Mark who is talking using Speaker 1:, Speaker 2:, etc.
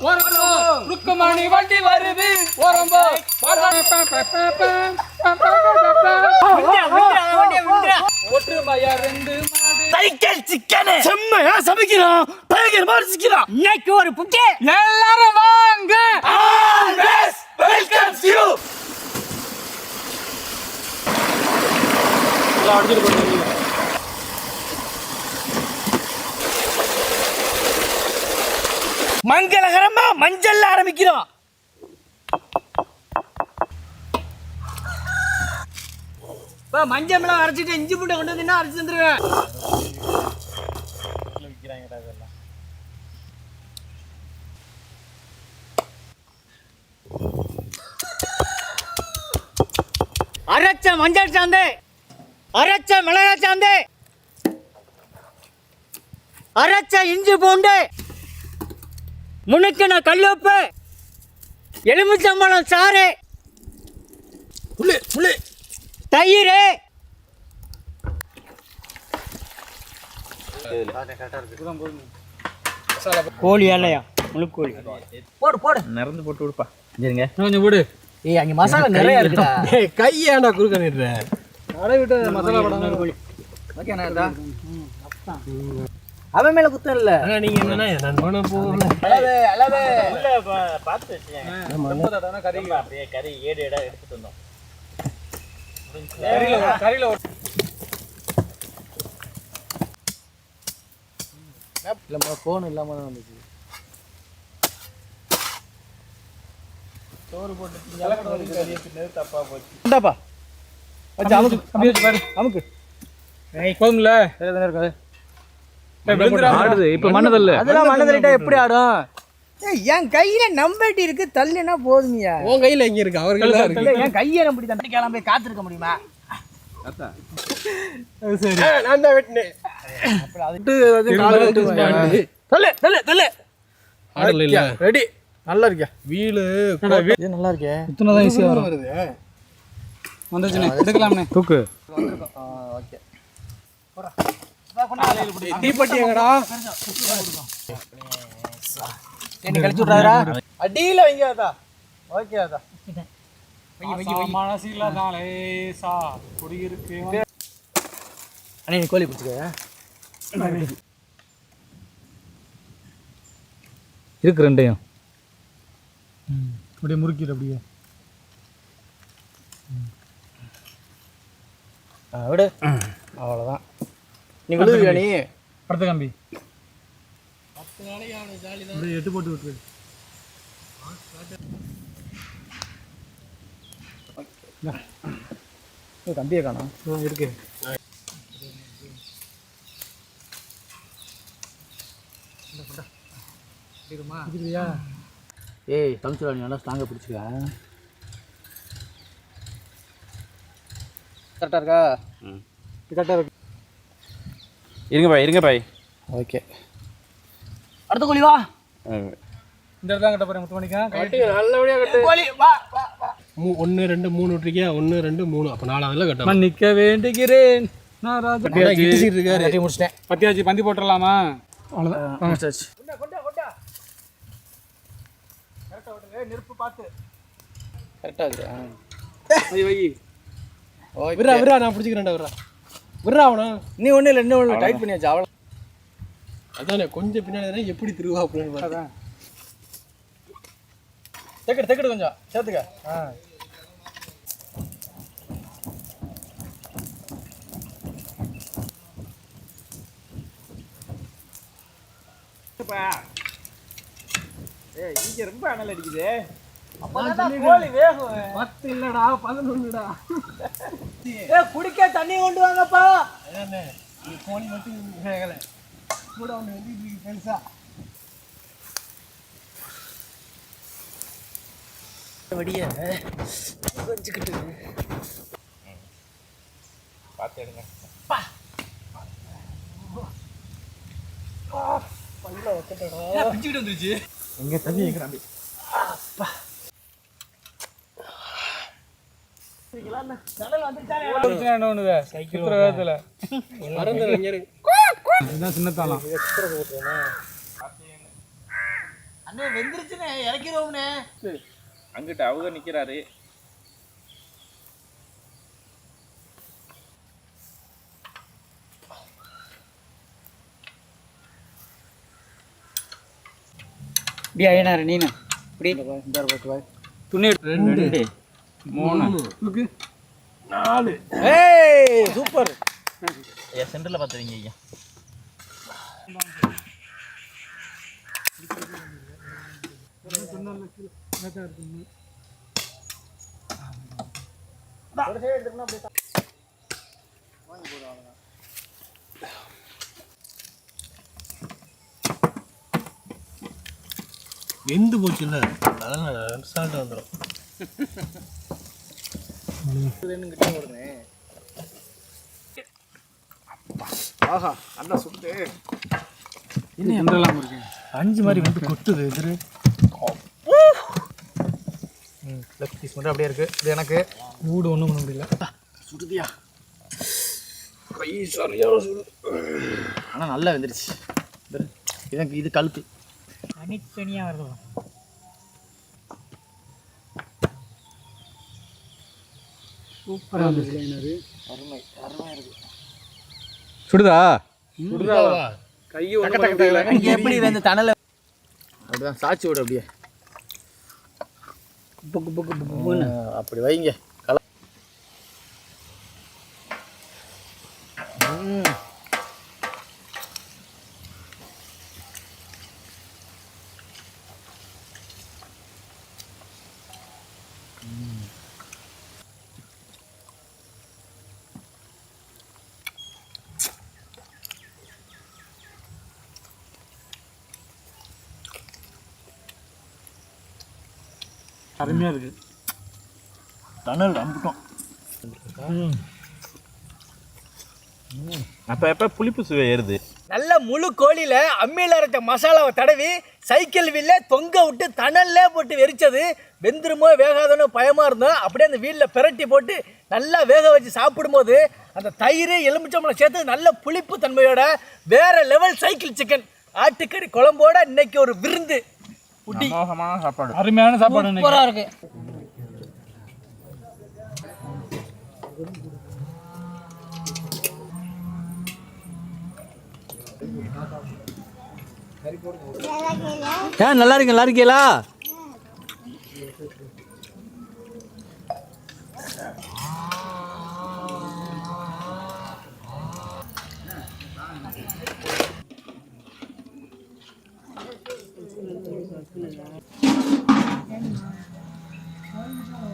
Speaker 1: ஓரம்போ ருக்குமணி வண்டி வருது ஓரம்போ ஒற்றுமையா ரெண்டு மாடு
Speaker 2: சைக்கிள் சிக்கன் செம்மையா சமைக்கிறான் டைகர் மாதிரி சிக்கிறான்
Speaker 3: இன்னைக்கு ஒரு புட்டி
Speaker 1: எல்லாரும் வாங்க
Speaker 2: ஆல்வேஸ் வெல்கம்ஸ் யூ
Speaker 1: எல்லாம் அடிச்சிட்டு போறீங்க
Speaker 2: மங்களகரமா மஞ்சள் ஆரம்பிக்கிறோம்
Speaker 3: மஞ்சள் மிளகா அரைச்சிட்டு இஞ்சி பூண்டை கொண்டு வந்து அரைச்சி தந்துருவேன். அரைச்ச மஞ்சள் சாந்து, அரைச்ச மிளகா சாந்து, அரைச்ச இஞ்சி பூண்டு, முனுக்கின கல்லுப்பு, எலுமிச்சம்பழம் சாறு, தயிர், கோழி இல்லையா முழு கோழி போடு போடு
Speaker 2: நிறந்து போட்டு விடுப்பா சரிங்க
Speaker 1: கொஞ்சம் போடு
Speaker 3: ஏய் அங்க மசாலா நிறைய இருக்குடா
Speaker 1: ஏய் கையாடா குறுக்க நிடுற அட விட்டு மசாலா படம் கோழி
Speaker 3: ஓகே நான் அவன் மேல குத்தம் இல்ல
Speaker 1: நீங்க என்னன்னா நான் போன போறேன்
Speaker 3: அளவே அளவே
Speaker 2: உள்ள பாத்து வெச்சேன்
Speaker 1: நம்ம தடவை கறி
Speaker 2: அப்படியே கறி ஏடு ஏடா எடுத்துட்டு வந்தோம்
Speaker 1: கறில
Speaker 3: இல்ல கோன் இல்லாம தான் வந்துச்சு
Speaker 1: சோறு போட்டு இலக்கணம் கறியை பின்னது தப்பா போச்சு இந்தாப்பா வச்சு அமுக்கு அப்படியே வச்சு பாரு அமுக்கு ஏய் கோதும்ல சரியா இருக்காது ஆடுது இப்ப மண்ணதல்ல
Speaker 3: அதெல்லாம் மண்ணதல்லிட்டா எப்படி ஆடும் என் கையில நம்பட்டி இருக்கு தள்ளுனா போதுமியா
Speaker 1: உன் கையில எங்க இருக்கு அவர் கையில இருக்கு
Speaker 3: என் கையை நம்படி தம்பி கிளம்ப போய் காத்திருக்க முடியுமா
Speaker 1: சரி நான் தான் வெட்டினேன் அப்புறம் அதுட்டு காலை தள்ளு தள்ளு தள்ளு ஆடல இல்ல ரெடி நல்லா இருக்கியா வீலு
Speaker 3: இது நல்லா இருக்கே
Speaker 1: இத்தனை தான் ஈஸியா வருது வந்துச்சுனே எடுக்கலாம்னே தூக்கு
Speaker 3: ஓகே போடா
Speaker 1: தீப்பட்டி எங்கடா
Speaker 3: என்ன கழிச்சு விட்றாரா
Speaker 1: அடியில வைங்க அதா ஓகே அதா
Speaker 4: மனசில தான் லேசா குடி இருக்கு
Speaker 3: அண்ணே நீ கோழி பிடிச்சிக்க
Speaker 1: இருக்கு ரெண்டையும் அப்படியே முறுக்கிடு அப்படியே
Speaker 3: விடு அவ்வளோதான் நீ விழுவியா நீ
Speaker 1: படுத்த கம்பி 10 நாளைக்கு அவனை ஜாலி தான் அப்படியே 8 போட்டு விட்டுரு
Speaker 3: கம்பியை காணோம்
Speaker 1: இருக்கு
Speaker 3: ஏய் தமிழ்ச்சா நீ நல்லா ஸ்ட்ராங்காக பிடிச்சிக்க கரெக்டாக இருக்கா
Speaker 1: கரெக்டாக இருக்கு
Speaker 2: இருங்க பாய்
Speaker 3: ஓகே அடுத்த கோழி வா
Speaker 1: இந்த இடத்துல கட்ட போறேன் முத்து மணிக்கா
Speaker 3: நல்லபடியாக கட்டு கோழி வா வா வா
Speaker 1: 1 2 3 விட்டுருக்கியா 1 2 3 அப்போ 4ஆவதுல கட்ட
Speaker 4: மன்னிக்க வேண்டுகிறேன் நான் ராஜா
Speaker 1: கிட்டிட்டு இருக்காரு
Speaker 3: கட்டி முடிச்சிட்டேன்
Speaker 4: பத்தியாச்சு பந்தி போட்டுடலாமா
Speaker 1: அவ்வளோதான்
Speaker 3: முடிச்சாச்சு
Speaker 4: நெருப்பு பார்த்து
Speaker 3: கரெக்டாக இருக்கு
Speaker 4: வை
Speaker 1: விட்றா நான் பிடிச்சிக்கிறேன்டா விட்றா அவனா
Speaker 3: நீ ஒன்றும் இல்லை இன்னும் ஒன்று டைட் பண்ணியாச்சு அவ்வளோ
Speaker 1: அதானே கொஞ்சம் பின்னாடி எப்படி திருவா அப்படின்னு பார்த்தா
Speaker 3: தெக்கடு கொஞ்சம் சேர்த்துக்க
Speaker 2: ஏய் இங்க ரொம்ப அனல் அடிக்குது
Speaker 3: கோழி வேகும்
Speaker 1: 10 இல்லடா 11டா
Speaker 3: குடிக்க தண்ணி கொண்டு வாங்கப்பா
Speaker 1: நீ கோழி மட்டும் வேகலை கூட ஒன்று வந்து பெருசா
Speaker 3: வடிய வச்சுக்கிட்டு
Speaker 2: பார்த்து எடுங்க
Speaker 3: பிச்சுக்கிட்டு வந்துருச்சு
Speaker 1: எங்க தண்ணி வைக்கிறான்
Speaker 4: சின்னத்தாலாம்
Speaker 3: அண்ணே வெந்துருச்சுண்ணே, இறக்கிடுவோம்ண்ணே.
Speaker 1: அங்கிட்ட அவங்க நிக்கிறாரு.
Speaker 3: இப்படி ஐயனாரு நீனு இப்படி துணி
Speaker 4: 2 3 4.
Speaker 3: ஏய் சூப்பர்.
Speaker 1: ஐயா சென்டர்ல பாத்துறீங்க ஐயா.
Speaker 2: வெந்து போச்சுல்ல, அதனால ரிசல்ட் வந்துடும்.
Speaker 3: ஆஹா அண்ணா சுட்டு
Speaker 4: என்ன எந்தெல்லாம் இருக்கு?
Speaker 2: 5 மாதிரி வந்து கொட்டுது எதிரு.
Speaker 3: லெக் பீஸ் மட்டும் அப்படியே இருக்கு. இது எனக்கு
Speaker 4: மூடு ஒன்றும் பண்ண முடியல.
Speaker 3: சுடுதியா?
Speaker 2: கை சரியான சுடு.
Speaker 3: ஆனால் நல்லா வெந்துருச்சு. எனக்கு இது கழுத்து தனித்தனியாக வருது.
Speaker 4: சூப்பராக இருந்துச்சு.
Speaker 3: அருமை அருமையாக இருக்கு.
Speaker 4: சுடுதா?
Speaker 2: சுடுதாவா?
Speaker 4: கை
Speaker 3: இங்கே எப்படி வந்து தணல அப்படிதான் சாச்சி விடு. அப்படியே அப்படி வைங்க.
Speaker 4: அருமையாக இருக்கு.
Speaker 3: தணல் அம்பிட்டோம்.
Speaker 1: அப்ப புளிப்பு சுவை ஏறுது.
Speaker 3: நல்ல முழு கோழியில் அம்மியில் அரைச்ச மசாலாவை தடவி சைக்கிள் வீல்ல தொங்க விட்டு தணல்லே போட்டு வெறிச்சது. வெந்துருமோ வேகாதனோ பயமாக இருந்தோம். அப்படியே அந்த வீலில் பிரட்டி போட்டு நல்லா வேக வச்சு சாப்பிடும்போது அந்த தயிர் எலுமிச்சம்பழம் சேர்த்து நல்ல புளிப்பு தன்மையோட வேற லெவல் சைக்கிள் சிக்கன் ஆட்டுக்கறி குழம்போட இன்னைக்கு ஒரு விருந்து.
Speaker 1: சாப்பாடு,
Speaker 4: அருமையான சாப்பாடு.
Speaker 3: சூப்பராக இருக்கு. நல்லா இருக்கு. நல்லா இருக்கீங்களா?